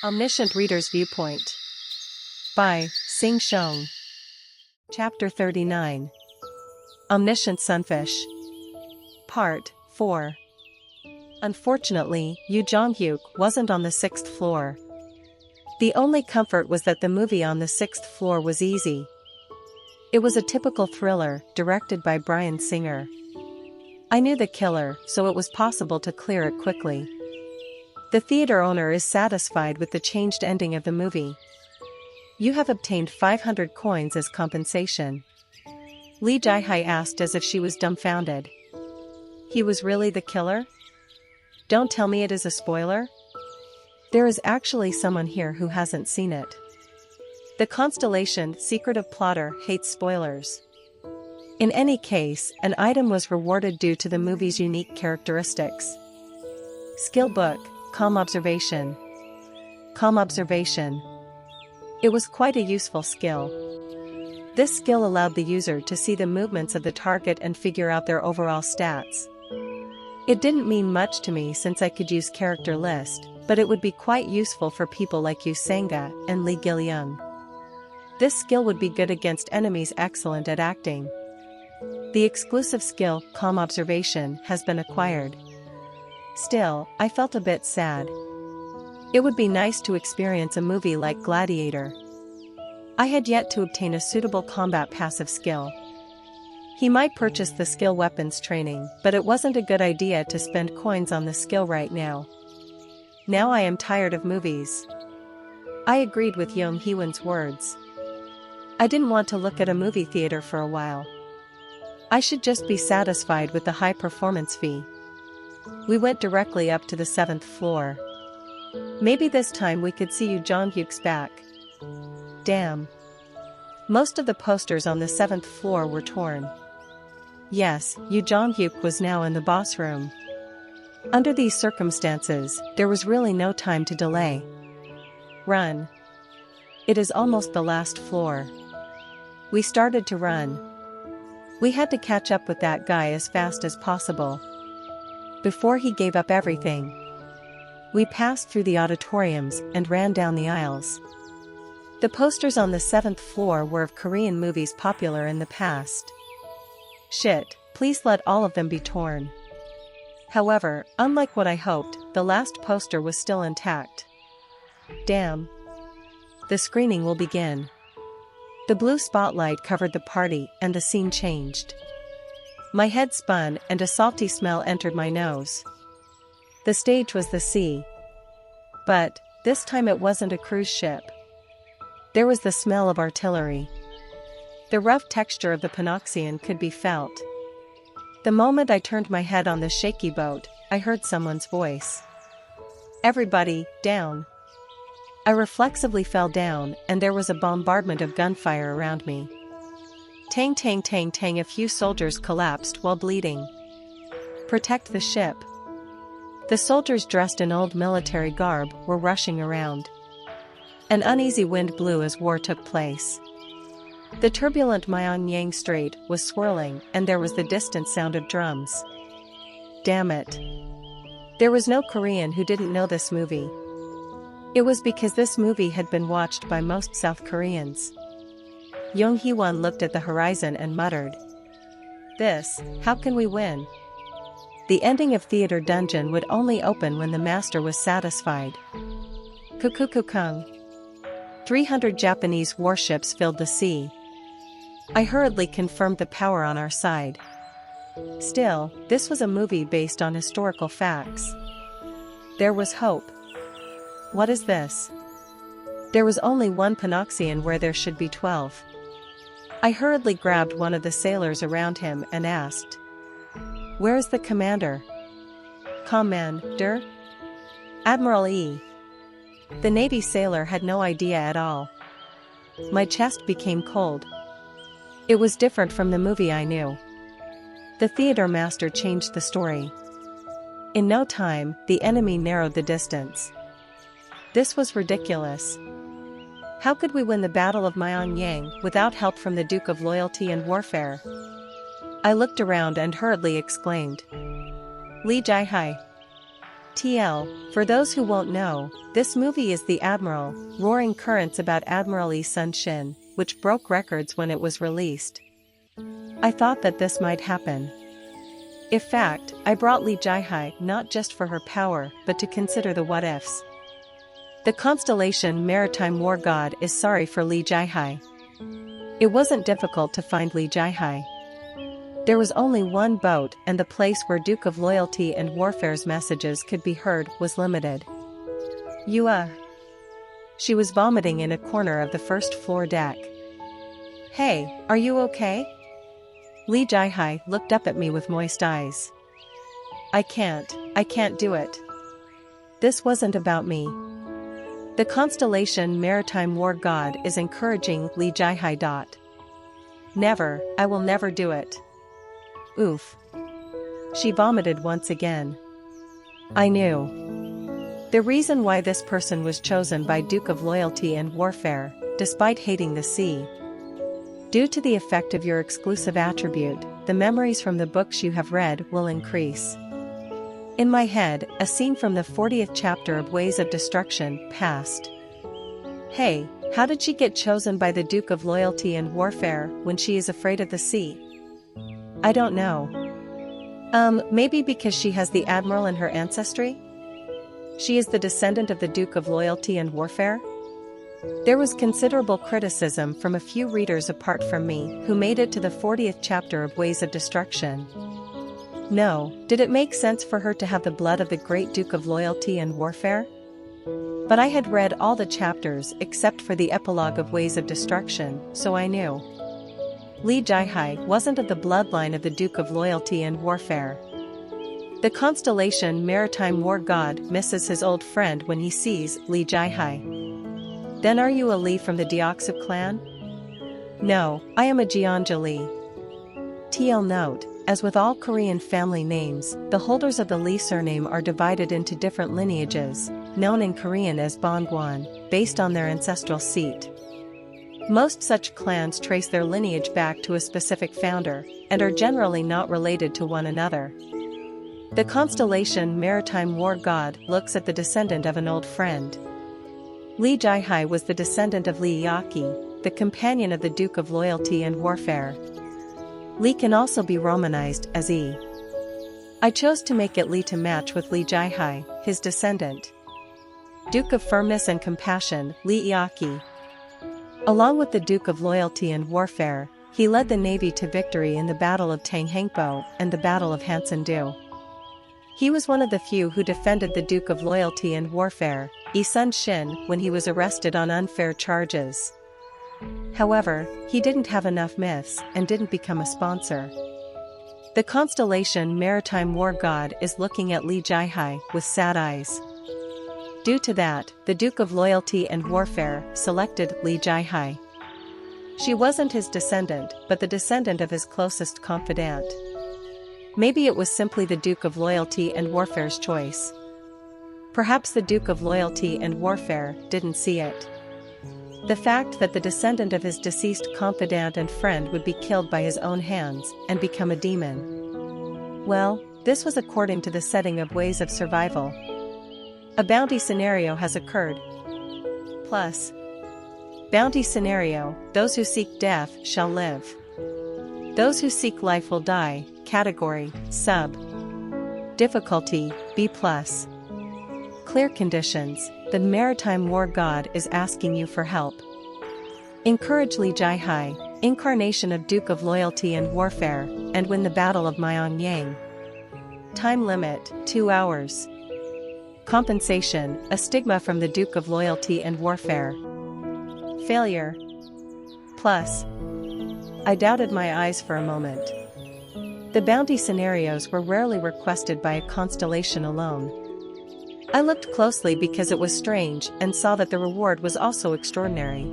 Omniscient Reader's Viewpoint by Sing Shong. Chapter 39. Omniscient Sunfish. Part 4. Unfortunately, Yu Jong-hyuk wasn't on the 6th floor. The only comfort was that the movie on the 6th floor was easy. It was a typical thriller, directed by Bryan Singer. I knew the killer, so it was possible to clear it quickly. The theater owner is satisfied with the changed ending of the movie. You have obtained 500 coins as compensation. Lee Jae-hai asked as if she was dumbfounded. He was really the killer? Don't tell me it is a spoiler? There is actually someone here who hasn't seen it. The constellation Secretive Plotter hates spoilers. In any case, an item was rewarded due to the movie's unique characteristics. Skill book, Calm Observation. Calm Observation. It was quite a useful skill. This skill allowed the user to see the movements of the target and figure out their overall stats. It didn't mean much to me since I could use character list, but it would be quite useful for people like Yu Sanga and Lee Gil-young. This skill would be good against enemies excellent at acting. The exclusive skill, Calm Observation, has been acquired. Still, I felt a bit sad. It would be nice to experience a movie like Gladiator. I had yet to obtain a suitable combat passive skill. He might purchase the skill weapons training, but it wasn't a good idea to spend coins on the skill right now. Now I am tired of movies. I agreed with Young Hee-won's words. I didn't want to look at a movie theater for a while. I should just be satisfied with the high performance fee. We went directly up to the 7th floor. Maybe this time we could see Yu Jong-hyuk's back. Damn. Most of the posters on the 7th floor were torn. Yes, Yu Jong-hyuk was now in the boss room. Under these circumstances, there was really no time to delay. Run. It is almost the last floor. We started to run. We had to catch up with that guy as fast as possible. Before he gave up everything. We passed through the auditoriums and ran down the aisles. The posters on the 7th floor were of Korean movies popular in the past. Shit, please let all of them be torn. However, unlike what I hoped, the last poster was still intact. Damn. The screening will begin. The blue spotlight covered the party and the scene changed. My head spun and a salty smell entered my nose. The stage was the sea. But, this time it wasn't a cruise ship. There was the smell of artillery. The rough texture of the Panoxian could be felt. The moment I turned my head on the shaky boat, I heard someone's voice. Everybody, down. I reflexively fell down, and there was a bombardment of gunfire around me. Tang tang tang tang, a few soldiers collapsed while bleeding. Protect the ship. The soldiers dressed in old military garb were rushing around. An uneasy wind blew as war took place. The turbulent Myeong-yang Strait was swirling and there was the distant sound of drums. Damn it. There was no Korean who didn't know this movie. It was because this movie had been watched by most South Koreans. Young Hee-won looked at the horizon and muttered. How can we win? The ending of Theater Dungeon would only open when the master was satisfied. Kukukukung. 300 Japanese warships filled the sea. I hurriedly confirmed the power on our side. Still, this was a movie based on historical facts. There was hope. What is this? There was only one Panoxian where there should be 12. I hurriedly grabbed one of the sailors around him and asked. Where is the commander? Commander? Admiral E. The Navy sailor had no idea at all. My chest became cold. It was different from the movie I knew. The theater master changed the story. In no time, the enemy narrowed the distance. This was ridiculous. How could we win the Battle of Myeong-yang without help from the Duke of Loyalty and Warfare? I looked around and hurriedly exclaimed. Lee Jae-hai. TL, for those who won't know, this movie is The Admiral, roaring currents about Admiral Lee Sun-shin, which broke records when it was released. I thought that this might happen. In fact, I brought Lee Jae-hye not just for her power but to consider the what-ifs. The constellation Maritime War God is sorry for Lee Jae-hye. It wasn't difficult to find Lee Jae-hye. There was only one boat and the place where Duke of Loyalty and Warfare's messages could be heard was limited. She was vomiting in a corner of the first floor deck. Hey, are you okay? Lee Jae-hye looked up at me with moist eyes. I can't do it. This wasn't about me. The constellation Maritime War God is encouraging Lee Jae-hye. Never, I will never do it. Oof. She vomited once again. I knew. The reason why this person was chosen by Duke of Loyalty and Warfare, despite hating the sea. Due to the effect of your exclusive attribute, the memories from the books you have read will increase. In my head, a scene from the 40th chapter of Ways of Destruction passed. Hey, how did she get chosen by the Duke of Loyalty and Warfare when she is afraid of the sea? I don't know. Maybe because she has the Admiral in her ancestry? She is the descendant of the Duke of Loyalty and Warfare? There was considerable criticism from a few readers apart from me who made it to the 40th chapter of Ways of Destruction. No, did it make sense for her to have the blood of the great Duke of Loyalty and Warfare? But I had read all the chapters except for the epilogue of Ways of Destruction, so I knew. Lee Jae-hye wasn't of the bloodline of the Duke of Loyalty and Warfare. The constellation Maritime War God misses his old friend when he sees Lee Jae-hye. Then are you a Lee from the Deoxys clan? No, I am a Jeonja Lee. TL note, as with all Korean family names, the holders of the Lee surname are divided into different lineages, known in Korean as Bongwon, based on their ancestral seat. Most such clans trace their lineage back to a specific founder, and are generally not related to one another. The constellation Maritime War God looks at the descendant of an old friend. Lee Jae-hye was the descendant of Lee Yaki, the companion of the Duke of Loyalty and Warfare. Lee can also be romanized as E. I chose to make it Lee to match with Lee Jae-hye, his descendant. Duke of Firmness and Compassion, Lee Yaki. Along with the Duke of Loyalty and Warfare, he led the navy to victory in the Battle of Tanghangpo and the Battle of Hansan-do. He was one of the few who defended the Duke of Loyalty and Warfare, Lee Sun-shin, when he was arrested on unfair charges. However, he didn't have enough myths and didn't become a sponsor. The constellation Maritime War God is looking at Lee Jae-hye with sad eyes. Due to that, the Duke of Loyalty and Warfare selected Lee Jae-hye. She wasn't his descendant, but the descendant of his closest confidant. Maybe it was simply the Duke of Loyalty and Warfare's choice. Perhaps the Duke of Loyalty and Warfare didn't see it. The fact that the descendant of his deceased confidant and friend would be killed by his own hands and become a demon. Well, this was according to the setting of Ways of Survival. A bounty scenario has occurred. Plus, bounty scenario, those who seek death shall live. Those who seek life will die. Category, sub. Difficulty, B+. Clear conditions, the Maritime War God is asking you for help. Encourage Lee Jae-hye, incarnation of Duke of Loyalty and Warfare, and win the Battle of Myeongyang. Time limit, 2 hours. Compensation, a stigma from the Duke of Loyalty and Warfare. Failure. Plus. I doubted my eyes for a moment. The bounty scenarios were rarely requested by a constellation alone. I looked closely because it was strange and saw that the reward was also extraordinary.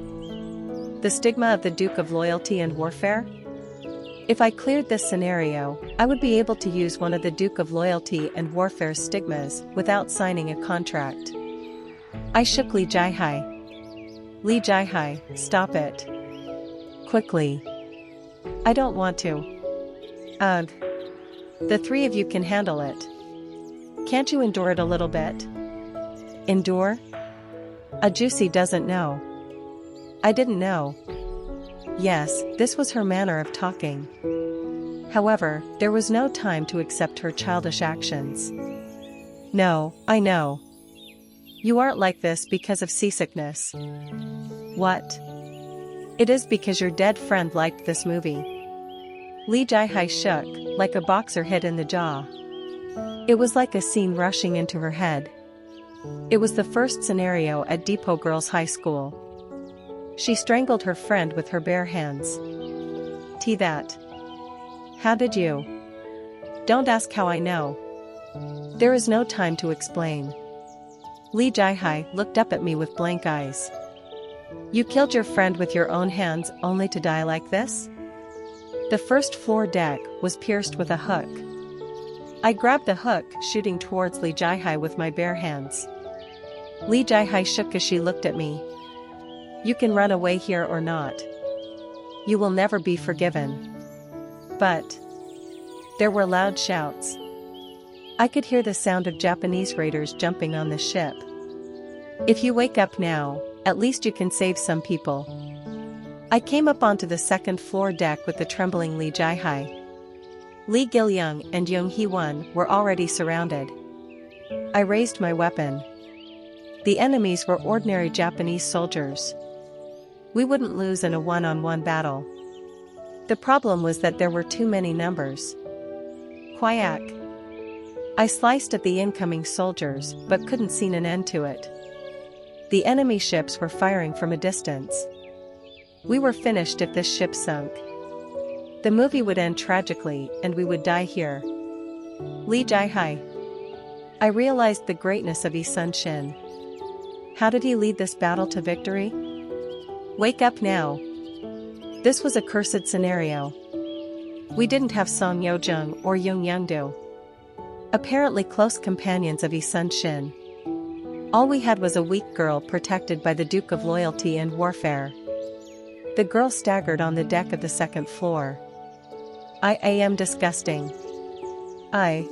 The stigma of the Duke of Loyalty and Warfare? If I cleared this scenario, I would be able to use one of the Duke of Loyalty and Warfare's stigmas without signing a contract. I shook Lee Jae-hye. Lee Jae-hye, stop it. Quickly. I don't want to. Ugh. The three of you can handle it. Can't you endure it a little bit? Endure? A juicy doesn't know. I didn't know. Yes, this was her manner of talking. However, there was no time to accept her childish actions. No, I know. You aren't like this because of seasickness. What? It is because your dead friend liked this movie. Lee Jai-hai shook, like a boxer hit in the jaw. It was like a scene rushing into her head. It was the first scenario at Depot Girls High School. She strangled her friend with her bare hands. That. How did you? Don't ask how I know. There is no time to explain. Lee Jai-hai looked up at me with blank eyes. You killed your friend with your own hands only to die like this? The first floor deck was pierced with a hook. I grabbed the hook, shooting towards Lee Jai-hai with my bare hands. Lee Jai-hai shook as she looked at me. You can run away here or not. You will never be forgiven. But there were loud shouts. I could hear the sound of Japanese raiders jumping on the ship. If you wake up now, at least you can save some people. I came up onto the second floor deck with the trembling Lee Jai-hai. Lee Gil-young and Jung Hee-won were already surrounded. I raised my weapon. The enemies were ordinary Japanese soldiers. We wouldn't lose in a one-on-one battle. The problem was that there were too many numbers. Quack. I sliced at the incoming soldiers but couldn't see an end to it. The enemy ships were firing from a distance. We were finished if this ship sunk. The movie would end tragically and we would die here. Lee Jai-hai. I realized the greatness of Yi-sun Shin. How did he lead this battle to victory? Wake up now. This was a cursed scenario. We didn't have Song Yo-jung or Jung Young-do. Apparently close companions of Yi-sun Shin. All we had was a weak girl protected by the Duke of Loyalty and Warfare. The girl staggered on the deck of the second floor. I am disgusting. I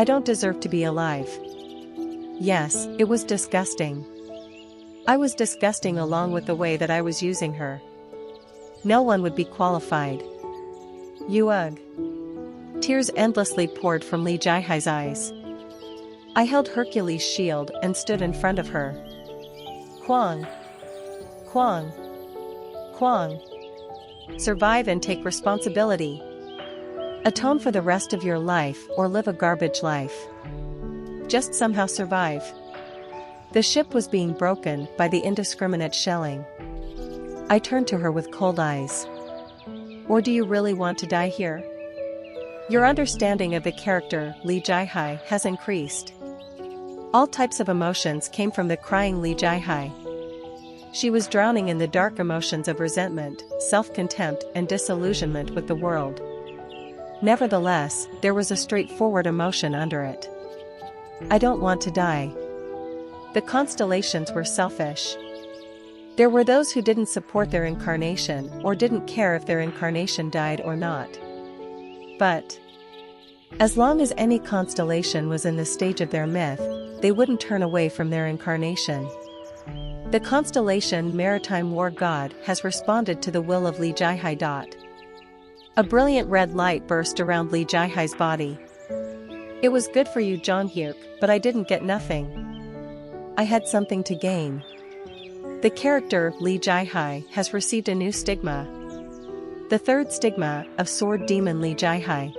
don't deserve to be alive. Yes, it was disgusting. I was disgusting along with the way that I was using her. No one would be qualified. Ugh. Tears endlessly poured from Lee Jai-hai's eyes. I held Hercules' shield and stood in front of her. Kwang. Kwang. Kwang. Survive and take responsibility. Atone for the rest of your life or live a garbage life. Just somehow survive. The ship was being broken by the indiscriminate shelling. I turned to her with cold eyes. Or do you really want to die here? Your understanding of the character Lee Jai-hai has increased. All types of emotions came from the crying Lee Jai-hai. She was drowning in the dark emotions of resentment, self-contempt and disillusionment with the world. Nevertheless, there was a straightforward emotion under it. I don't want to die. The constellations were selfish. There were those who didn't support their incarnation or didn't care if their incarnation died or not. But as long as any constellation was in the stage of their myth, they wouldn't turn away from their incarnation. The constellation Maritime War God has responded to the will of Lee Jai-hai. A brilliant red light burst around Lee Jai-hai's body. It was good for you, Jong-hyuk, but I didn't get nothing. I had something to gain. The character Lee Jai-hai has received a new stigma. The third stigma of Sword Demon Lee Jai-hai.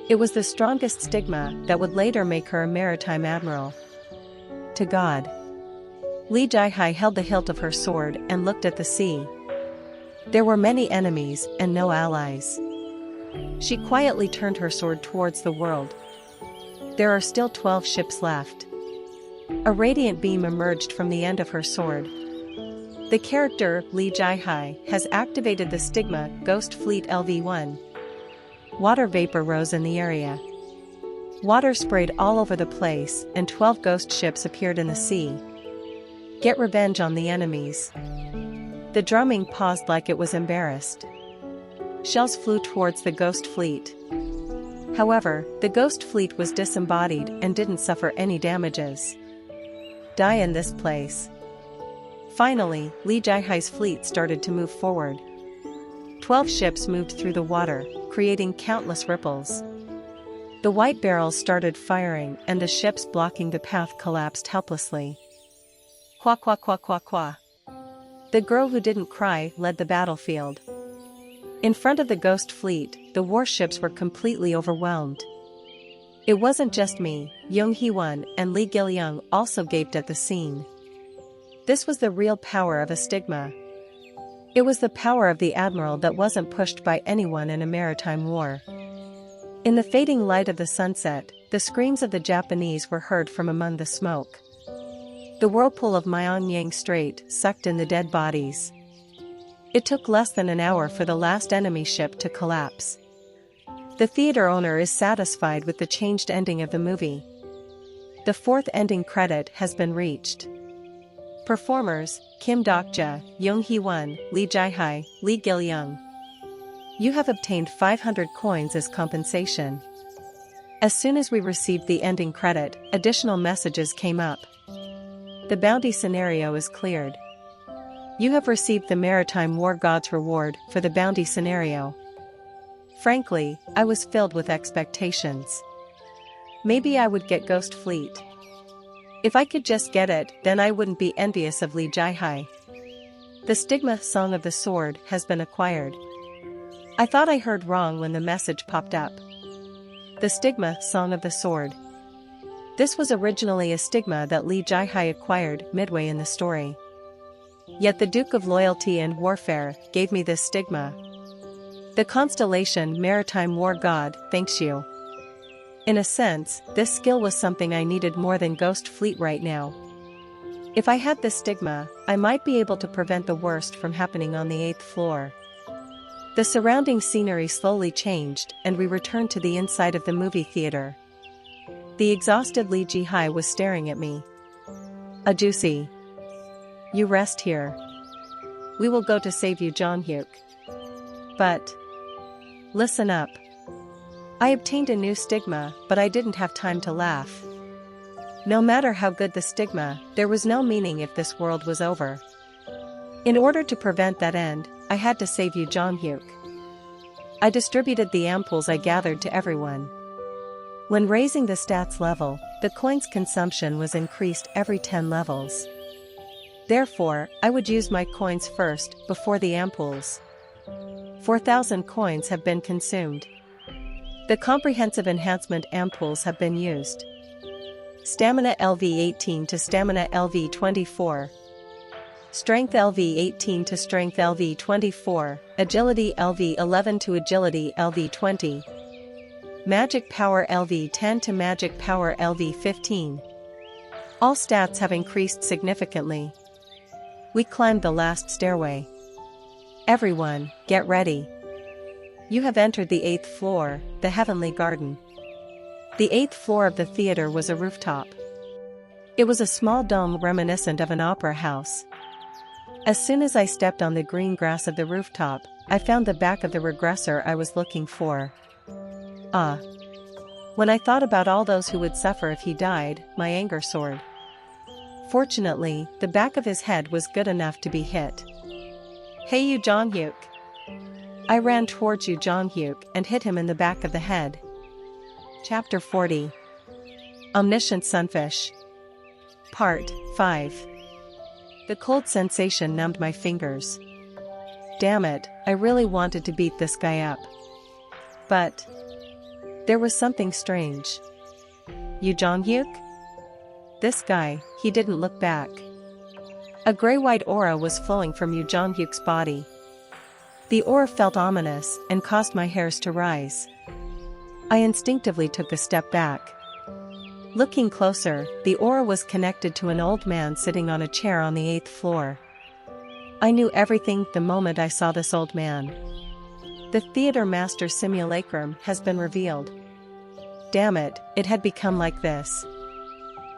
It was the strongest stigma that would later make her a maritime admiral. To God. Lee Jai-hai held the hilt of her sword and looked at the sea. There were many enemies and no allies. She quietly turned her sword towards the world. There are still 12 ships left. A radiant beam emerged from the end of her sword. The character Lee Jai-hai has activated the stigma Ghost Fleet LV-1. Water vapor rose in the area. Water sprayed all over the place and 12 ghost ships appeared in the sea. Get revenge on the enemies. The drumming paused like it was embarrassed. Shells flew towards the ghost fleet. However, the ghost fleet was disembodied and didn't suffer any damages. Die in this place. Finally, Li Jiahai's fleet started to move forward. 12 ships moved through the water, creating countless ripples. The white barrels started firing and the ships blocking the path collapsed helplessly. Qua qua qua qua qua. The girl who didn't cry led the battlefield. In front of the ghost fleet, the warships were completely overwhelmed. It wasn't just me, Yong Hee-won and Li Gil-young also gaped at the scene. This was the real power of a stigma. It was the power of the admiral that wasn't pushed by anyone in a maritime war. In the fading light of the sunset, the screams of the Japanese were heard from among the smoke. The whirlpool of Myeonyang Strait sucked in the dead bodies. It took less than an hour for the last enemy ship to collapse. The theater owner is satisfied with the changed ending of the movie. The fourth ending credit has been reached. Performers, Kim Dok-ja, Yong Hee-won, Li Jiahai, Li Gil-young. You have obtained 500 coins as compensation. As soon as we received the ending credit, additional messages came up. The bounty scenario is cleared. You have received the Maritime War God's reward for the bounty scenario. Frankly, I was filled with expectations. Maybe I would get Ghost Fleet. If I could just get it, then I wouldn't be envious of Li Jiahai. The stigma Song of the Sword has been acquired. I thought I heard wrong when the message popped up. The stigma Song of the Sword. This was originally a stigma that Li Jiahai acquired midway in the story. Yet the Duke of Loyalty and Warfare gave me this stigma. The constellation Maritime War God thanks you. In a sense, this skill was something I needed more than Ghost Fleet right now. If I had this stigma, I might be able to prevent the worst from happening on the 8th floor. The surrounding scenery slowly changed and we returned to the inside of the movie theater. The exhausted Li Jiahai was staring at me. A juicy. You rest here. We will go to save you, Jong-hyuk. But. Listen up. I obtained a new stigma, but I didn't have time to laugh. No matter how good the stigma, there was no meaning if this world was over. In order to prevent that end, I had to save you, Jong-hyuk. I distributed the ampoules I gathered to everyone. When raising the stats level, the coins consumption was increased every 10 levels. Therefore, I would use my coins first, before the ampoules. 4,000 coins have been consumed. The comprehensive enhancement ampoules have been used. Stamina LV18 to Stamina LV24. Strength LV18 to Strength LV24, Agility LV11 to Agility LV20. Magic Power LV10 to Magic Power LV15. All stats have increased significantly. We climbed the last stairway. Everyone, get ready. You have entered the 8th floor, the Heavenly Garden. The 8th floor of the theater was a rooftop. It was a small dome reminiscent of an opera house. As soon as I stepped on the green grass of the rooftop, I found the back of the regressor I was looking for. Ah. When I thought about all those who would suffer if he died, my anger soared. Fortunately, the back of his head was good enough to be hit. Hey you, Jong-hyuk. I ran towards you, Jong-hyuk, and hit him in the back of the head. Chapter 40. Omniscient Sunfish. Part 5. The cold sensation numbed my fingers. Damn it, I really wanted to beat this guy up. But there was something strange. You, Jong-hyuk? This guy, he didn't look back. A gray-white aura was flowing from Yoo Jong-hyuk's body. The aura felt ominous and caused my hairs to rise. I instinctively took a step back. Looking closer, the aura was connected to an old man sitting on a chair on the 8th floor. I knew everything the moment I saw this old man. The theater master simulacrum has been revealed. Damn it, it had become like this.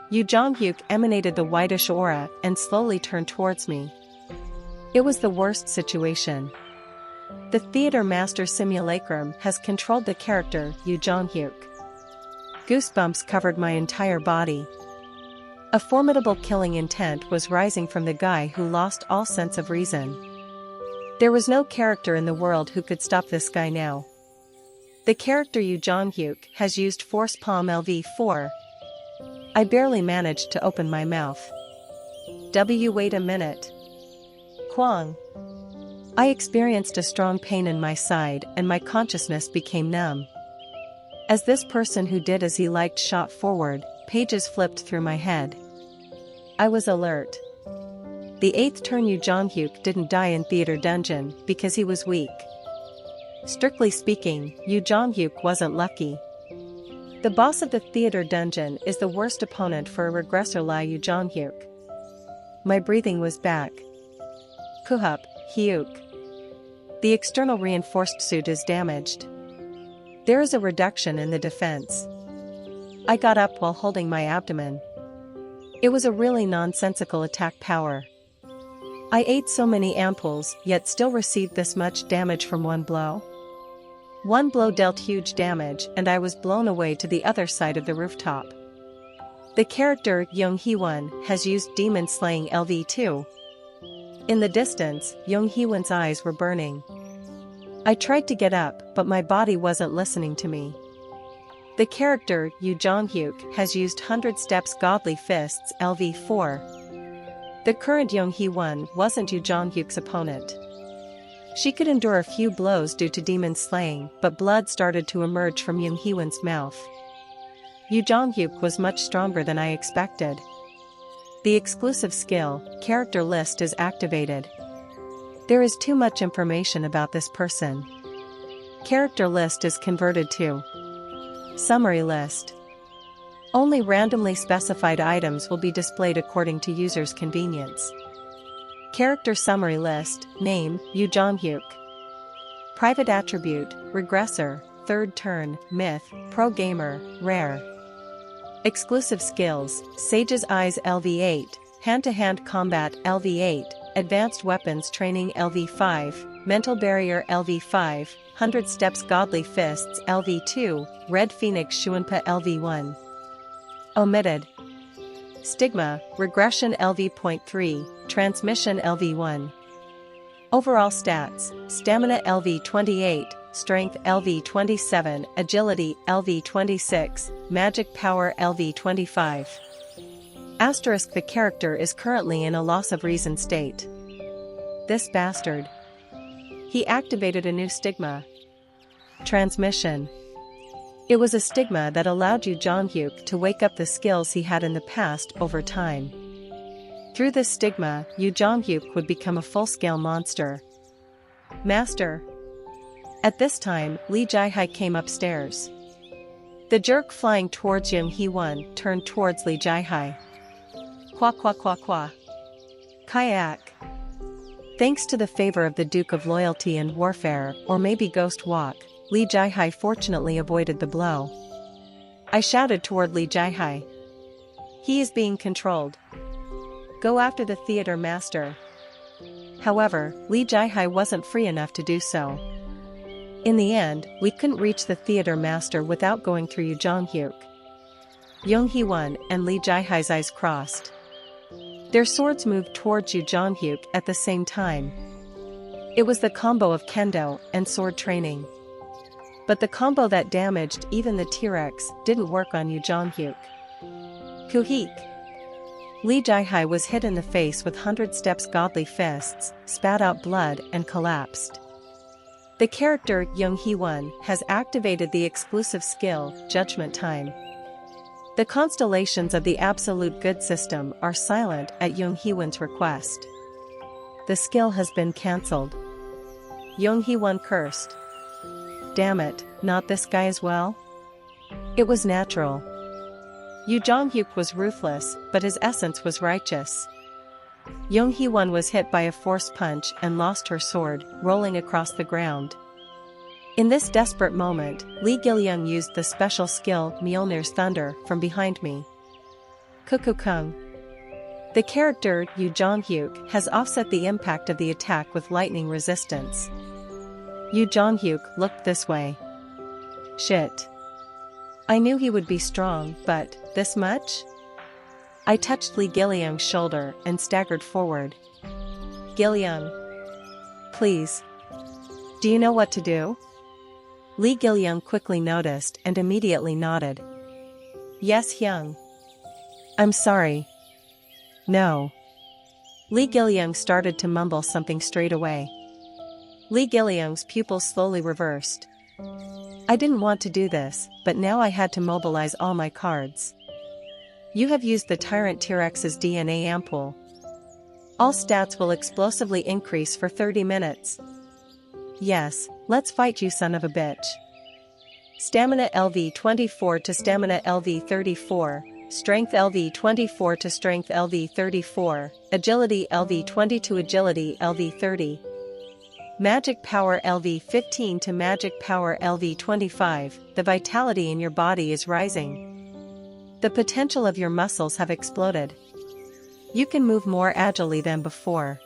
Yoo Jong-hyuk emanated the whitish aura and slowly turned towards me. It was the worst situation. The theater master simulacrum has controlled the character Yu Jong-hyuk. Goosebumps covered my entire body. A formidable killing intent was rising from the guy who lost all sense of reason. There was no character in the world who could stop this guy now. The character Yu Jong-hyuk has used Force Palm LV4. I barely managed to open my mouth. Wait a minute. Kwang. I experienced a strong pain in my side and my consciousness became numb. As this person who did as he liked shot forward, pages flipped through my head. I was alert. The 8th turn Yu Jong-hyuk didn't die in theater dungeon because he was weak. Strictly speaking, Yu Jong-hyuk wasn't lucky. The boss of the theater dungeon is the worst opponent for a regressor like Yu Jong-hyuk. My breathing was back. Kuhup, Hyuk. The external reinforced suit is damaged. There is a reduction in the defense. I got up while holding my abdomen. It was a really nonsensical attack power. I ate so many ampoules yet still received this much damage from one blow. One blow dealt huge damage and I was blown away to the other side of the rooftop. The character Young Hee-won has used Demon Slaying LV2. In the distance, Young Hee-won's eyes were burning. I tried to get up but my body wasn't listening to me. The character Yu Jong-hyuk has used 100 Steps Godly Fists LV4. The current Young Hee-won wasn't Yu Jong-hyuk's opponent. She could endure a few blows due to demon slaying, but blood started to emerge from Young Hee-won's mouth. Yu Jong-hyuk was much stronger than I expected. The exclusive skill, character list is activated. There is too much information about this person. Character list is converted to summary list. Only randomly specified items will be displayed according to users' convenience. Character summary list, name, Yu Jong-hyuk. Private attribute, regressor, 3rd turn, myth, pro gamer, rare. Exclusive skills, Sage's Eyes LV8, hand-to-hand combat LV8, advanced weapons training LV5, mental barrier LV5, 100 Steps Godly Fists LV2, Red Phoenix Shuanpa LV1. Omitted. Stigma, Regression LV.3, Transmission LV1. Overall stats, Stamina LV28, Strength LV27, Agility LV26, Magic Power LV25. Asterisk: the character is currently in a loss of reason state. This bastard. He activated a new stigma. Transmission. It was a stigma that allowed Yu Jong-hyuk to wake up the skills he had in the past over time. Through this stigma, Yu Jong-hyuk would become a full-scale monster. Master. At this time, Lee Jae-hai came upstairs. The jerk flying towards Young Hee-won turned towards Lee Jae-hai. Kwa kwa kwa kwa. Kayak. Thanks to the favor of the Duke of Loyalty and Warfare, or maybe Ghost Walk, Lee Jae-hai fortunately avoided the blow. I shouted toward Lee Jae-hai. He is being controlled. Go after the theater master. However, Lee Jae-hai wasn't free enough to do so. In the end, we couldn't reach the theater master without going through Yu Jong-hyuk. Young Hee-won and Lee Jae-hai's eyes crossed. Their swords moved towards Yu Jong-hyuk at the same time. It was the combo of kendo and sword training. But the combo that damaged even the T-Rex didn't work on Yu Jong-hyuk. Kuhik. Lee Jae-hai was hit in the face with 100 Steps Godly Fists, spat out blood and collapsed. The character Young Hee-won has activated the exclusive skill, Judgment Time. The constellations of the Absolute Good system are silent at Young Hee-won's request. The skill has been cancelled. Young Hee-won cursed. Damn it, not this guy as well? It was natural. Yu Jong-hyuk was ruthless, but his essence was righteous. Young Hee-won was hit by a force punch and lost her sword, rolling across the ground. In this desperate moment, Lee Gil-young used the special skill Mjolnir's Thunder from behind me. Kukukung. The character Yu Jong-hyuk has offset the impact of the attack with lightning resistance. Yu Jonghyuk looked this way. Shit. I knew he would be strong, but this much? I touched Lee Gilyoung's shoulder and staggered forward. Gilyoung. Please. Do you know what to do? Lee Gilyoung quickly noticed and immediately nodded. Yes, Hyung. I'm sorry. No. Lee Gilyoung started to mumble something straight away. Lee Gilyoung's pupils slowly reversed. I didn't want to do this, but now I had to mobilize all my cards. You have used the Tyrant T-Rex's DNA ampoule. All stats will explosively increase for 30 minutes. Yes, let's fight you, son of a bitch. Stamina LV 24 to Stamina LV 34, Strength LV 24 to Strength LV 34, Agility LV 20 to Agility LV 30. Magic Power LV 15 to Magic Power LV 25, the vitality in your body is rising. The potential of your muscles have exploded. You can move more agilely than before.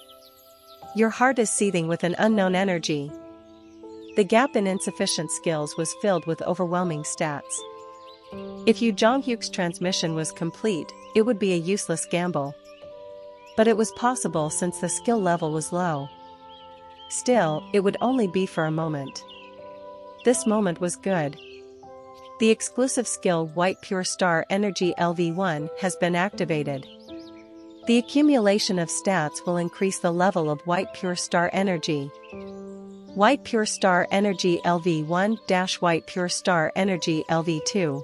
Your heart is seething with an unknown energy. The gap in insufficient skills was filled with overwhelming stats. If Yu Jonghyuk's transmission was complete, it would be a useless gamble. But it was possible since the skill level was low. Still, it would only be for a moment. This moment was good. The exclusive skill White Pure Star Energy LV1 has been activated. The accumulation of stats will increase the level of White Pure Star Energy. White Pure Star Energy LV1 - White Pure Star Energy LV2.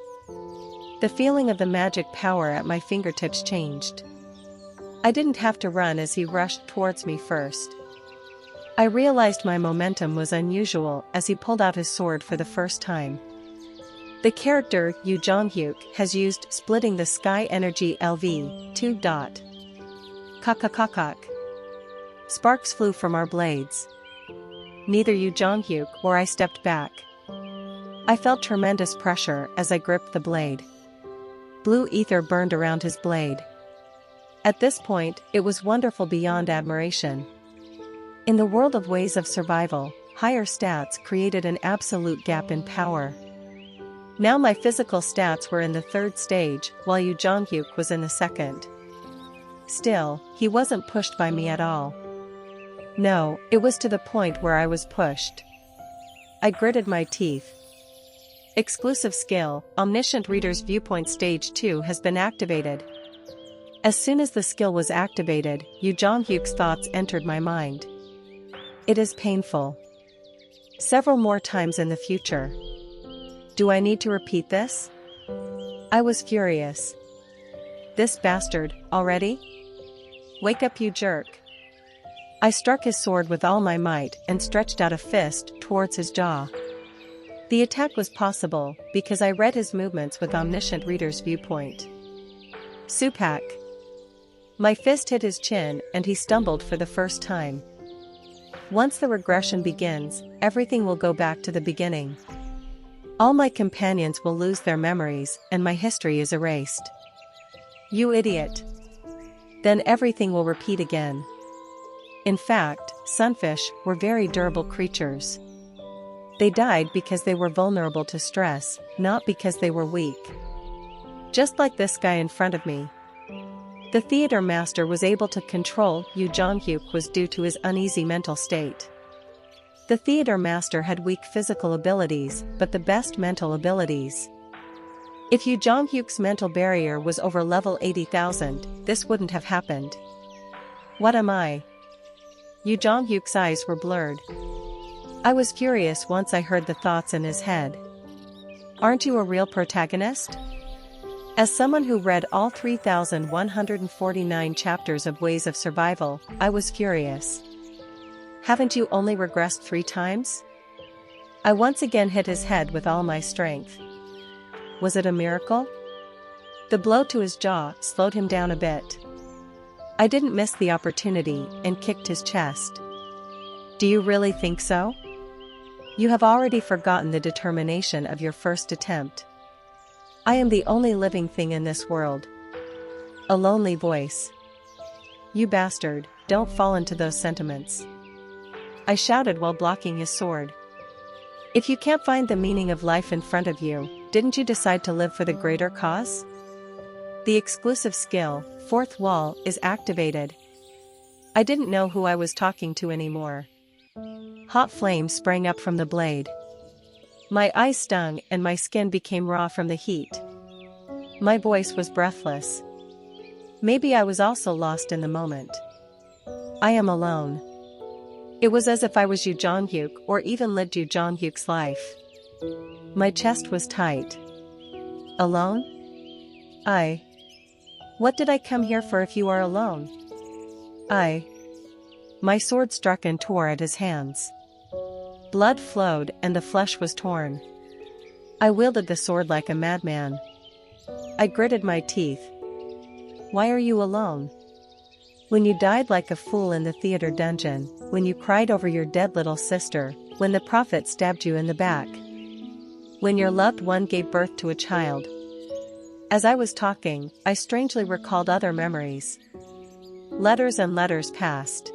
The feeling of the magic power at my fingertips changed. I didn't have to run as he rushed towards me first. I realized my momentum was unusual as he pulled out his sword for the first time. The character Yu Jonghyuk has used Splitting the Sky Energy LV2. Kakakakak. Sparks flew from our blades. Neither Yu Jonghyuk or I stepped back. I felt tremendous pressure as I gripped the blade. Blue ether burned around his blade. At this point, it was wonderful beyond admiration. In the world of ways of survival, higher stats created an absolute gap in power. Now my physical stats were in the third stage, while Yu Jonghyuk was in the second. Still, he wasn't pushed by me at all. No, it was to the point where I was pushed. I gritted my teeth. Exclusive skill, Omniscient Reader's Viewpoint Stage 2 has been activated. As soon as the skill was activated, Yu Jonghyuk's thoughts entered my mind. It is painful. Several more times in the future. Do I need to repeat this? I was furious. This bastard, already? Wake up, you jerk. I struck his sword with all my might and stretched out a fist towards his jaw. The attack was possible because I read his movements with Omniscient Reader's Viewpoint. Supak. My fist hit his chin and he stumbled for the first time. Once the regression begins, everything will go back to the beginning. All my companions will lose their memories and my history is erased. You idiot. Then everything will repeat again. In fact, sunfish were very durable creatures. They died because they were vulnerable to stress, not because they were weak. Just like this guy in front of me. The theater master was able to control Yu Jonghyuk was due to his uneasy mental state. The theater master had weak physical abilities, but the best mental abilities. If Yu Jonghyuk's mental barrier was over level 80,000, this wouldn't have happened. What am I? Yu Jonghyuk's eyes were blurred. I was furious once I heard the thoughts in his head. Aren't you a real protagonist? As someone who read all 3,149 chapters of Ways of Survival, I was furious. Haven't you only regressed 3 times? I once again hit his head with all my strength. Was it a miracle? The blow to his jaw slowed him down a bit. I didn't miss the opportunity and kicked his chest. Do you really think so? You have already forgotten the determination of your first attempt. I am the only living thing in this world. A lonely voice. You bastard, don't fall into those sentiments. I shouted while blocking his sword. If you can't find the meaning of life in front of you, didn't you decide to live for the greater cause? The exclusive skill, fourth wall, is activated. I didn't know who I was talking to anymore. Hot flames sprang up from the blade. My eyes stung and my skin became raw from the heat. My voice was breathless. Maybe I was also lost in the moment. I am alone. It was as if I was Yu Jong-hyuk or even lived Yu Jong-hyuk's life. My chest was tight. Alone? What did I come here for if you are alone? My sword struck and tore at his hands. Blood flowed and the flesh was torn. I wielded the sword like a madman. I gritted my teeth. Why are you alone? When you died like a fool in the theater dungeon, when you cried over your dead little sister, when the prophet stabbed you in the back. When your loved one gave birth to a child. As I was talking, I strangely recalled other memories. Letters and letters passed.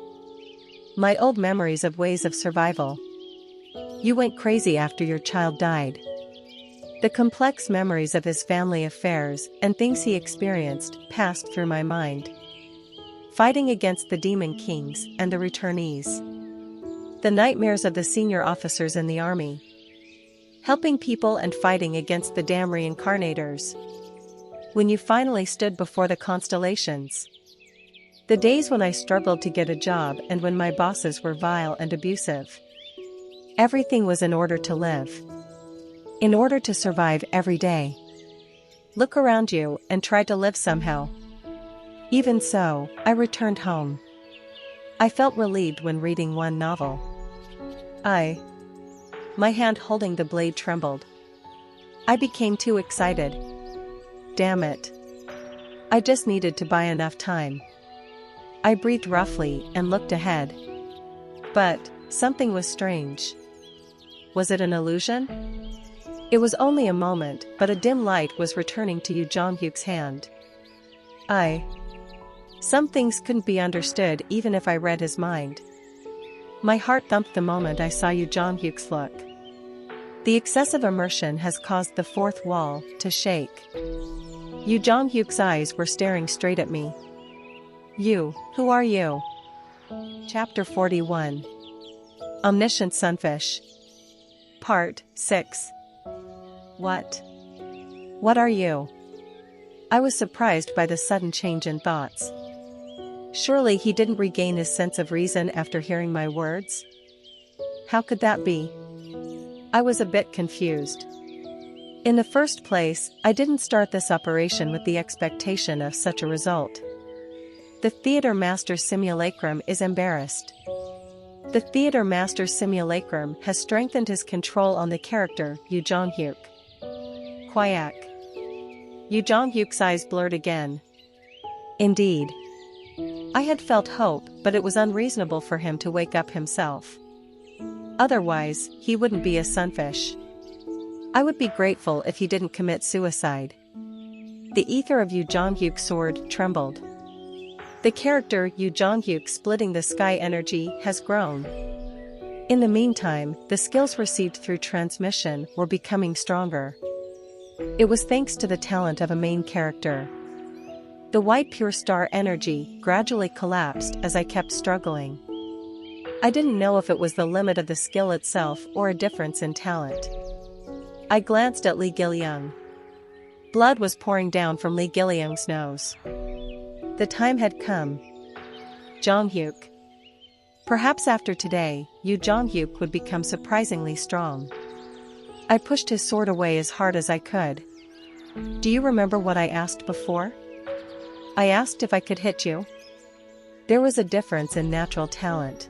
My old memories of ways of survival. You went crazy after your child died. The complex memories of his family affairs and things he experienced passed through my mind. Fighting against the demon kings and the returnees. The nightmares of the senior officers in the army. Helping people and fighting against the damn reincarnators. When you finally stood before the constellations. The days when I struggled to get a job and when my bosses were vile and abusive. Everything was in order to live. In order to survive every day. Look around you and try to live somehow. Even so, I returned home. I felt relieved when reading one novel. My hand holding the blade trembled. I became too excited. Damn it. I just needed to buy enough time. I breathed roughly and looked ahead. But something was strange. Was it an illusion? It was only a moment, but a dim light was returning to Yu Jong-hyuk's hand. Some things couldn't be understood even if I read his mind. My heart thumped the moment I saw Yu Jong-hyuk's look. The excessive immersion has caused the fourth wall to shake. Yu Jong-hyuk's eyes were staring straight at me. You, who are you? Chapter 41. Omniscient Sunfish. Part 6. What are you? I was surprised by the sudden change in thoughts. Surely he didn't regain his sense of reason after hearing my words? How could that be? I was a bit confused. In the first place, I didn't start this operation with the expectation of such a result. The theater master's simulacrum is embarrassed. The theater master's simulacrum has strengthened his control on the character Yu Jong-hyuk. Quack. Yu Jong-hyuk's eyes blurred again. Indeed. I had felt hope, but it was unreasonable for him to wake up himself. Otherwise, he wouldn't be a sunfish. I would be grateful if he didn't commit suicide. The ether of Yu Jong-hyuk's sword trembled. The character Yu Jong-hyuk splitting the sky energy has grown. In the meantime, the skills received through transmission were becoming stronger. It was thanks to the talent of a main character. The white pure star energy gradually collapsed as I kept struggling. I didn't know if it was the limit of the skill itself or a difference in talent. I glanced at Lee Gil-young. Blood was pouring down from Lee Gil-young's nose. The time had come. Jong-hyuk. Perhaps after today, Yu Jong-hyuk would become surprisingly strong. I pushed his sword away as hard as I could. Do you remember what I asked before? I asked if I could hit you. There was a difference in natural talent.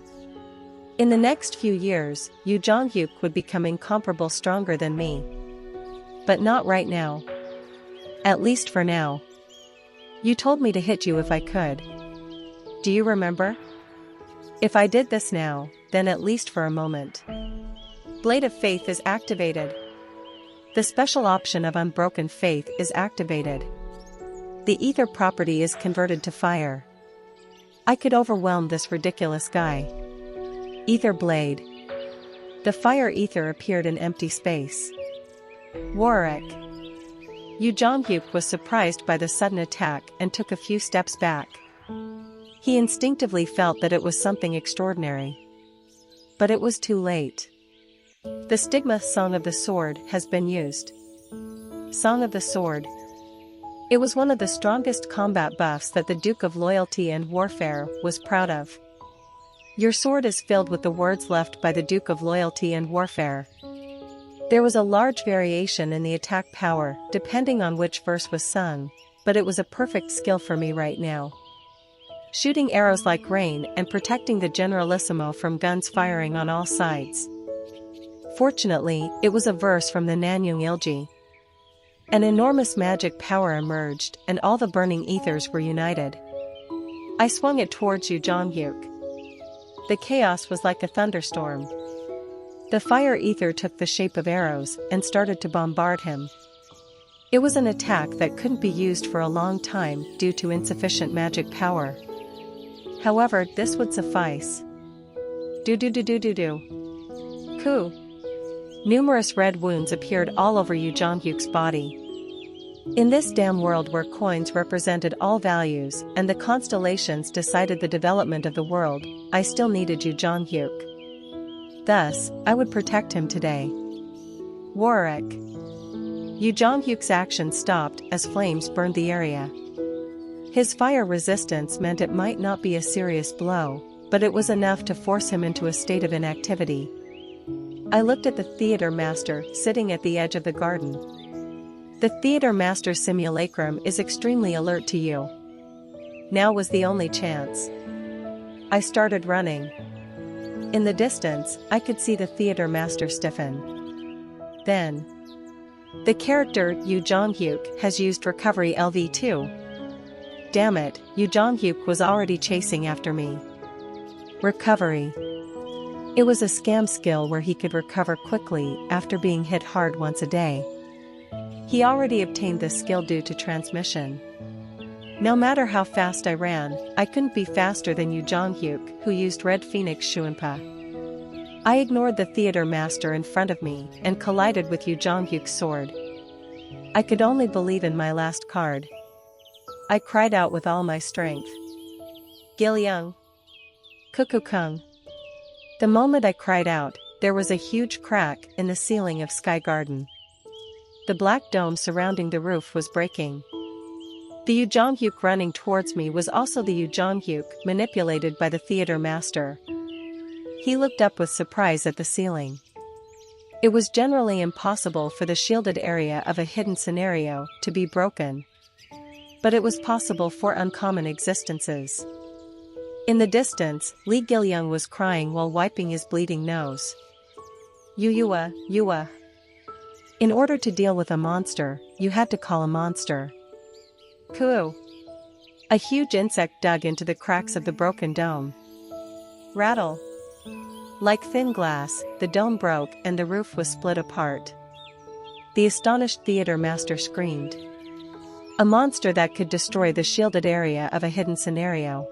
In the next few years, Yu Jong-hyuk would become incomparable stronger than me. But not right now. At least for now. You told me to hit you if I could. Do you remember? If I did this now, then at least for a moment. Blade of Faith is activated. The special option of Unbroken Faith is activated. The ether property is converted to fire. I could overwhelm this ridiculous guy. Ether Blade. The fire ether appeared in empty space. Warwick. Yu Jong-hyuk was surprised by the sudden attack and took a few steps back. He instinctively felt that it was something extraordinary. But it was too late. The stigma Song of the Sword has been used. Song of the Sword. It was one of the strongest combat buffs that the Duke of Loyalty and Warfare was proud of. Your sword is filled with the words left by the Duke of Loyalty and Warfare. There was a large variation in the attack power depending on which verse was sung, but it was a perfect skill for me right now. Shooting arrows like rain and protecting the Generalissimo from guns firing on all sides. Fortunately, it was a verse from the Nanyang Ilji. An enormous magic power emerged and all the burning ethers were united. I swung it towards Yu Jong-hyuk. The chaos was like a thunderstorm. The fire ether took the shape of arrows and started to bombard him. It was an attack that couldn't be used for a long time due to insufficient magic power. However, this would suffice. Do-do-do-do-do-do. Ku. Numerous red wounds appeared all over Yu Jong-hyuk's body. In this damn world where coins represented all values and the constellations decided the development of the world, I still needed Yu Jong-hyuk. Thus, I would protect him today. Warwick. Yu Jong-hyuk's action stopped as flames burned the area. His fire resistance meant it might not be a serious blow, but it was enough to force him into a state of inactivity. I looked at the theater master sitting at the edge of the garden. The theater master's simulacrum is extremely alert to you. Now was the only chance. I started running. In the distance, I could see the theater master stiffen. Then. The character Yu Jong-hyuk has used recovery LV2. Damn it, Yu Jong-hyuk was already chasing after me. Recovery. It was a scam skill where he could recover quickly after being hit hard once a day. He already obtained this skill due to transmission. No matter how fast I ran, I couldn't be faster than Yu Jong-hyuk, who used Red Phoenix Shuinpa. I ignored the theater master in front of me and collided with Yu Jong-hyuk's sword. I could only believe in my last card. I cried out with all my strength. Gilyung. Kukukung. The moment I cried out, there was a huge crack in the ceiling of Sky Garden. The black dome surrounding the roof was breaking. The Yu Jong-hyuk running towards me was also the Yu Jong-hyuk manipulated by the theater master. He looked up with surprise at the ceiling. It was generally impossible for the shielded area of a hidden scenario to be broken. But it was possible for uncommon existences. In the distance, Lee Gilyung was crying while wiping his bleeding nose. Yua. In order to deal with a monster, you had to call a monster. Kuu. A huge insect dug into the cracks of the broken dome. Rattle. Like thin glass, the dome broke and the roof was split apart. The astonished theater master screamed. A monster that could destroy the shielded area of a hidden scenario.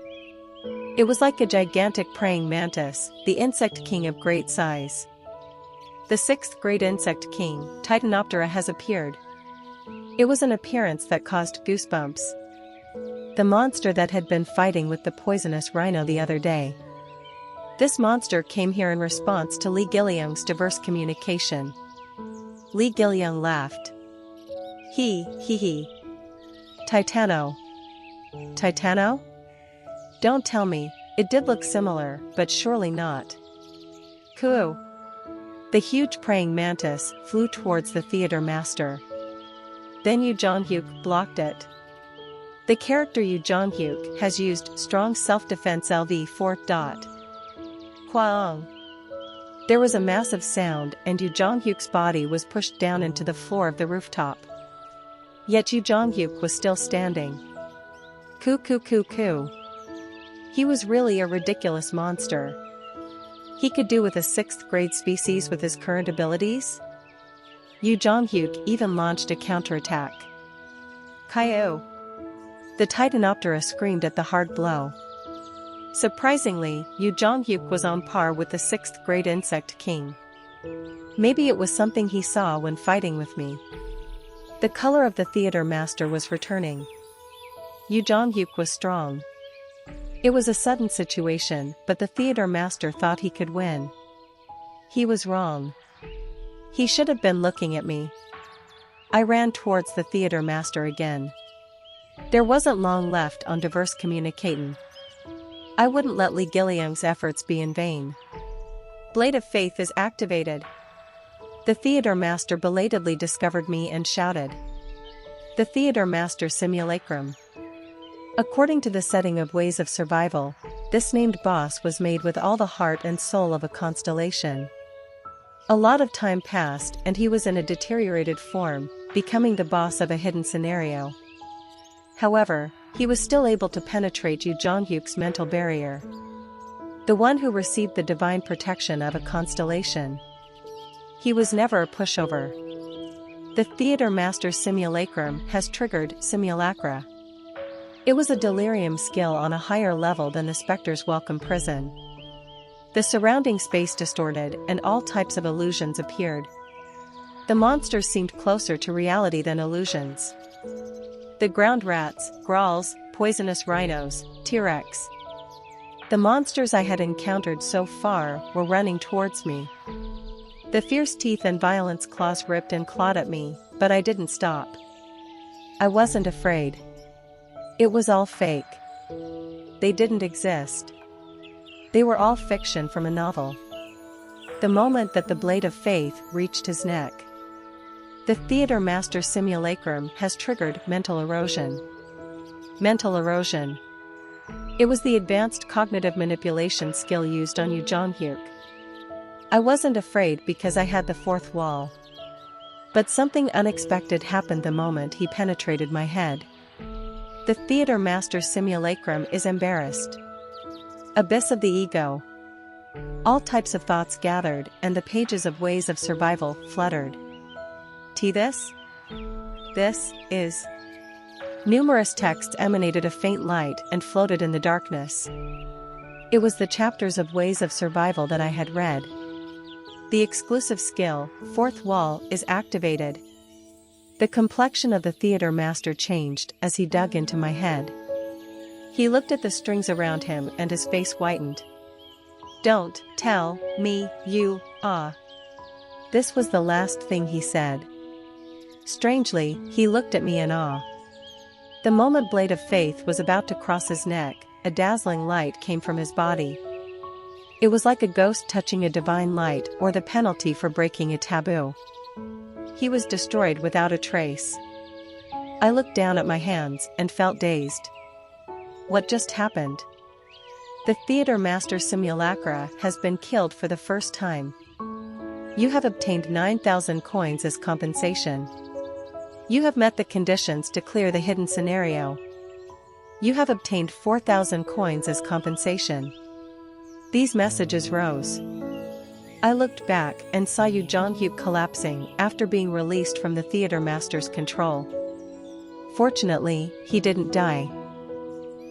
It was like a gigantic praying mantis, the insect king of great size. The sixth great insect king, Titanoptera, has appeared. It was an appearance that caused goosebumps. The monster that had been fighting with the poisonous rhino the other day. This monster came here in response to Lee Gilyung's diverse communication. Lee Gilyung laughed. He. Titano. Don't tell me, it did look similar, but surely not. Kuu. The huge praying mantis flew towards the theater master. Then Yu Jong-hyuk blocked it. The character Yu Jong-hyuk has used strong self-defense LV4. Kwaong. There was a massive sound and Yu Jong-hyuk's body was pushed down into the floor of the rooftop. Yet Yu Jong-hyuk was still standing. Kuu. He was really a ridiculous monster. He could do with a 6th grade species with his current abilities? Yu Jong-hyuk even launched a counterattack. Kaiu. The Titanoptera screamed at the hard blow. Surprisingly, Yu Jong-hyuk was on par with the 6th grade insect king. Maybe it was something he saw when fighting with me. The color of the theater master was returning. Yu Jong-hyuk was strong. It was a sudden situation, but the theater master thought he could win. He was wrong. He should have been looking at me. I ran towards the theater master again. There wasn't long left on diverse communicating. I wouldn't let Lee Gil-young's efforts be in vain. Blade of Faith is activated. The theater master belatedly discovered me and shouted. The theater master simulacrum. According to the setting of Ways of Survival, this named boss was made with all the heart and soul of a constellation. A lot of time passed and he was in a deteriorated form, becoming the boss of a hidden scenario. However, he was still able to penetrate Yu Jong-hyuk's mental barrier. The one who received the divine protection of a constellation. He was never a pushover. The theater master's simulacrum has triggered simulacra. It was a delirium skill on a higher level than the Spectre's welcome prison. The surrounding space distorted and all types of illusions appeared. The monsters seemed closer to reality than illusions. The ground rats, growls, poisonous rhinos, T-Rex. The monsters I had encountered so far were running towards me. The fierce teeth and violence claws ripped and clawed at me, but I didn't stop. I wasn't afraid. It was all fake. They didn't exist. They were all fiction from a novel. The moment that the blade of faith reached his neck. The theater master simulacrum has triggered mental erosion. Mental erosion. It was the advanced cognitive manipulation skill used on Yu Jong-hyuk. I wasn't afraid because I had the fourth wall. But something unexpected happened the moment he penetrated my head. The theater master's simulacrum is embarrassed. Abyss of the ego. All types of thoughts gathered and the pages of Ways of Survival fluttered. This is. Numerous texts emanated a faint light and floated in the darkness. It was the chapters of Ways of Survival that I had read. The exclusive skill, Fourth Wall, is activated. The complexion of the theater master changed as he dug into my head. He looked at the strings around him and his face whitened. Don't tell me you are. This was the last thing he said. Strangely, he looked at me in awe. The moment Blade of Faith was about to cross his neck, a dazzling light came from his body. It was like a ghost touching a divine light or the penalty for breaking a taboo. He was destroyed without a trace. I looked down at my hands and felt dazed. What just happened? The theater master simulacra has been killed for the first time. You have obtained 9,000 coins as compensation. You have met the conditions to clear the hidden scenario. You have obtained 4,000 coins as compensation. These messages rose. I looked back and saw Yu Jong-hyuk collapsing after being released from the theater master's control. Fortunately, he didn't die.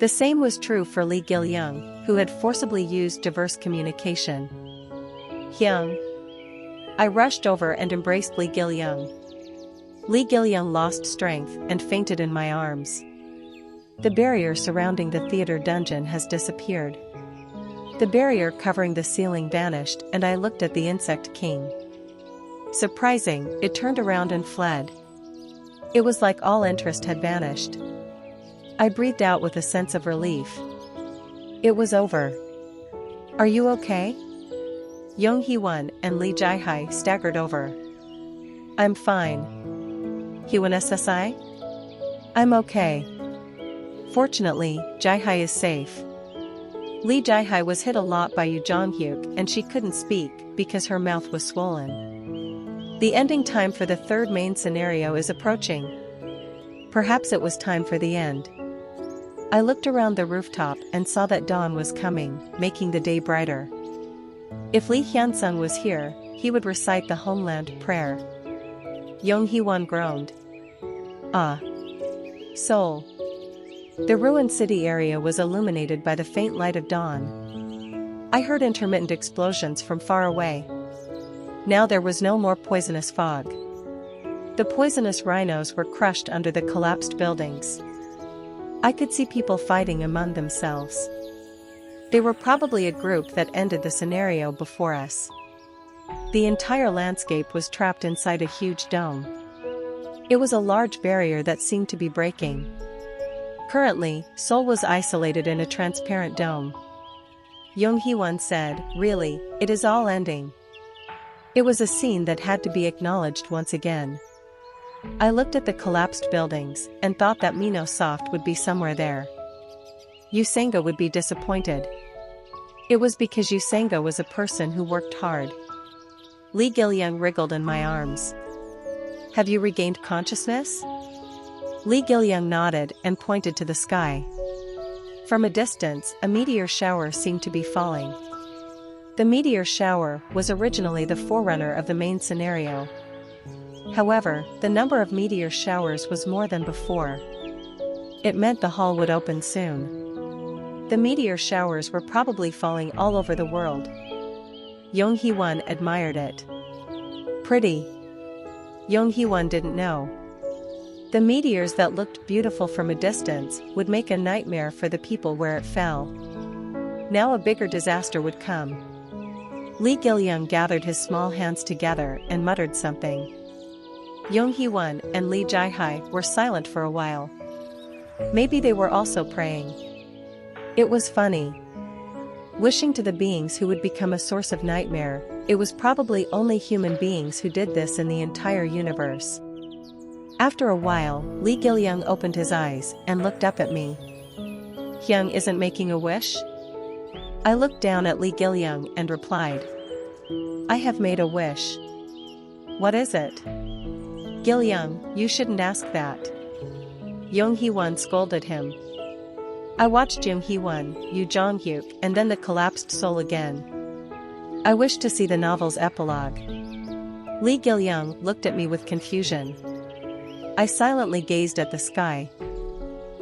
The same was true for Lee Gil-young, who had forcibly used diverse communication. Hyung. I rushed over and embraced Lee Gil-young. Lee Gil-young lost strength and fainted in my arms. The barrier surrounding the theater dungeon has disappeared. The barrier covering the ceiling vanished and I looked at the insect king. Surprising, it turned around and fled. It was like all interest had vanished. I breathed out with a sense of relief. It was over. Are you okay? Yong Hee-won and Lee Jae-hai staggered over. I'm fine. Hee-won SSI? I'm okay. Fortunately, Jae-hai is safe. Lee Jae-hai was hit a lot by Yu Jong-hyuk and she couldn't speak because her mouth was swollen. The ending time for the third main scenario is approaching. Perhaps it was time for the end. I looked around the rooftop and saw that dawn was coming, making the day brighter. If Lee Hyun-sung was here, he would recite the homeland prayer. Yong Hee-won groaned. Ah. Seoul. The ruined city area was illuminated by the faint light of dawn. I heard intermittent explosions from far away. Now there was no more poisonous fog. The poisonous rhinos were crushed under the collapsed buildings. I could see people fighting among themselves. They were probably a group that ended the scenario before us. The entire landscape was trapped inside a huge dome. It was a large barrier that seemed to be breaking. Currently, Seoul was isolated in a transparent dome. Yonghee-won said, "Really, it is all ending." It was a scene that had to be acknowledged once again. I looked at the collapsed buildings, and thought that Mino Soft would be somewhere there. Yusenga would be disappointed. It was because Yusenga was a person who worked hard. Lee Gil-young wriggled in my arms. "Have you regained consciousness?" Lee Gil-young nodded and pointed to the sky. From a distance, a meteor shower seemed to be falling. The meteor shower was originally the forerunner of the main scenario. However, the number of meteor showers was more than before. It meant the hall would open soon. The meteor showers were probably falling all over the world. Yonghee-won admired it. "Pretty." Yonghee-won didn't know. The meteors that looked beautiful from a distance would make a nightmare for the people where it fell. Now a bigger disaster would come. Lee Gil-young gathered his small hands together and muttered something. Yonghee-won and Lee Jae-hai were silent for a while. Maybe they were also praying. It was funny. Wishing to the beings who would become a source of nightmare, it was probably only human beings who did this in the entire universe. After a while, Lee Gil-young opened his eyes and looked up at me. "Hyung isn't making a wish?" I looked down at Lee Gil-young and replied, "I have made a wish." "What is it?" "Gil-young, you shouldn't ask that." Yonghee-won scolded him. I watched Yonghee-won, Yu Jong-hyuk, and then the collapsed Seoul again. I wished to see the novel's epilogue. Lee Gil-young looked at me with confusion. I silently gazed at the sky.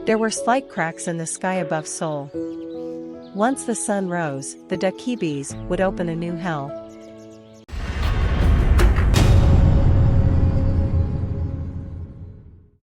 There were slight cracks in the sky above Seoul. Once the sun rose, the Dakibis would open a new hell.